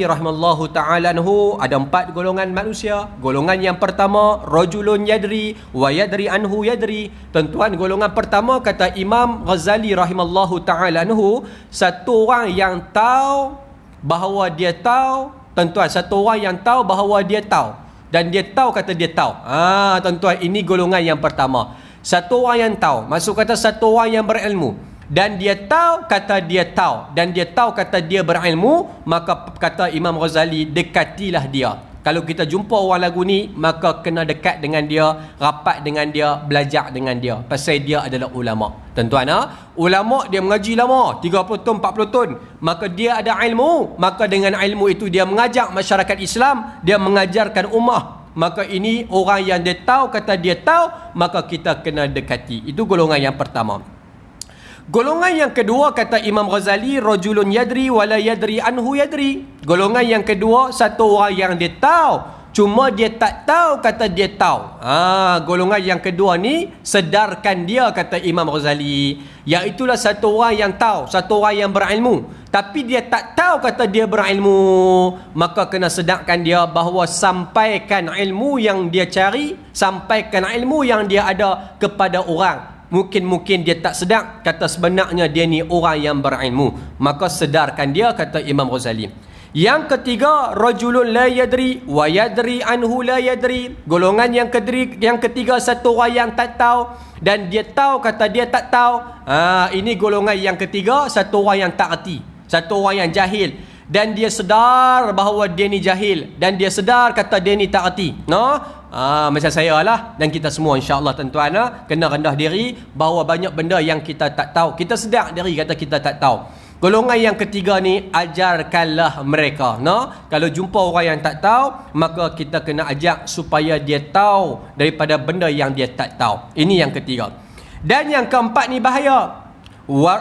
Rahimallahu ta'ala anhu, ada 4 golongan manusia. Golongan yang pertama, rajulun yadri wa yadri anhu yadri. Tuan-tuan, golongan pertama kata Imam Ghazali rahimallahu ta'ala anhu, satu orang yang tahu bahawa dia tahu. Tuan-tuan, satu orang yang tahu bahawa dia tahu, dan dia tahu kata dia tahu. Tuan-tuan, ini golongan yang pertama. Satu orang yang tahu, maksud kata satu orang yang berilmu, dan dia tahu kata dia tahu, dan dia tahu kata dia berilmu, maka kata Imam Ghazali, dekatilah dia. Kalau kita jumpa orang lagu ni, maka kena dekat dengan dia, rapat dengan dia, belajar dengan dia, pasal dia adalah ulama. Tuan-tuan, ulama dia mengaji lama, 30 tahun, 40 tahun, maka dia ada ilmu, maka dengan ilmu itu dia mengajak masyarakat Islam, dia mengajarkan ummah. Maka ini orang yang dia tahu kata dia tahu, maka kita kena dekati. Itu golongan yang pertama. Golongan yang kedua kata Imam Ghazali, rajulun yadri wala yadri anhu yadri. Golongan yang kedua, satu orang yang dia tahu, cuma dia tak tahu kata dia tahu. Golongan yang kedua ni, sedarkan dia kata Imam Ghazali. Iaitulah satu orang yang tahu, satu orang yang berilmu, tapi dia tak tahu kata dia berilmu. Maka kena sedarkan dia bahawa sampaikan ilmu yang dia cari, sampaikan ilmu yang dia ada kepada orang. Mungkin dia tak sedar kata sebenarnya dia ni orang yang berilmu, maka sedarkan dia kata Imam Ghazali. Yang ketiga, rajulun la yadri wa yadri anhu la yadri. Golongan yang ketiga, satu orang yang tak tahu dan dia tahu kata dia tak tahu. Ini golongan yang ketiga, satu orang yang tak erti, satu orang yang jahil, dan dia sedar bahawa dia ni jahil, dan dia sedar kata dia ni tak erti. Macam saya lah, dan kita semua insya-Allah tuan-tuan, kena rendah diri bahawa banyak benda yang kita tak tahu. Kita sedar diri kata kita tak tahu. Golongan yang ketiga ni, ajarkanlah mereka. Kalau jumpa orang yang tak tahu, maka kita kena ajak supaya dia tahu daripada benda yang dia tak tahu. Ini yang ketiga. Dan yang keempat ni bahaya.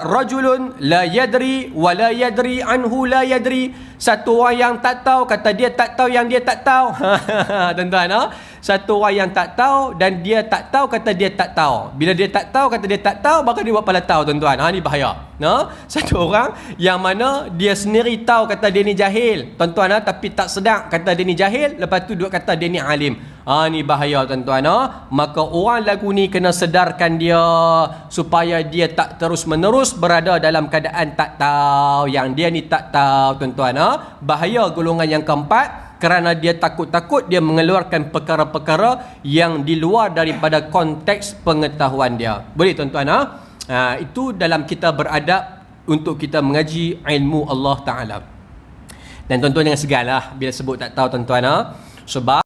Rajulun la yadri wa la yadri anhu la yadri. Satu orang yang tak tahu kata dia tak tahu yang dia tak tahu. Tuan-tuan, satu orang yang tak tahu dan dia tak tahu kata dia tak tahu. Bila dia tak tahu kata dia tak tahu, maka dia buat pala tahu, tuan-tuan. Ni bahaya. Satu orang yang mana dia sendiri tahu kata dia ni jahil, tuan-tuan, tapi tak sedar kata dia ni jahil, lepas tu duk kata dia ni alim. Ni bahaya, tuan-tuan. Maka orang lagu ni kena sedarkan dia supaya dia tak terus-menerus berada dalam keadaan tak tahu, yang dia ni tak tahu, tuan-tuan. Bahaya golongan yang keempat, kerana dia takut-takut dia mengeluarkan perkara-perkara yang di luar daripada konteks pengetahuan dia. Boleh, tuan-tuan? Itu dalam kita beradab untuk kita mengaji ilmu Allah Ta'ala. Dan tuan-tuan jangan segan lah bila sebut tak tahu, tuan-tuan. Sebab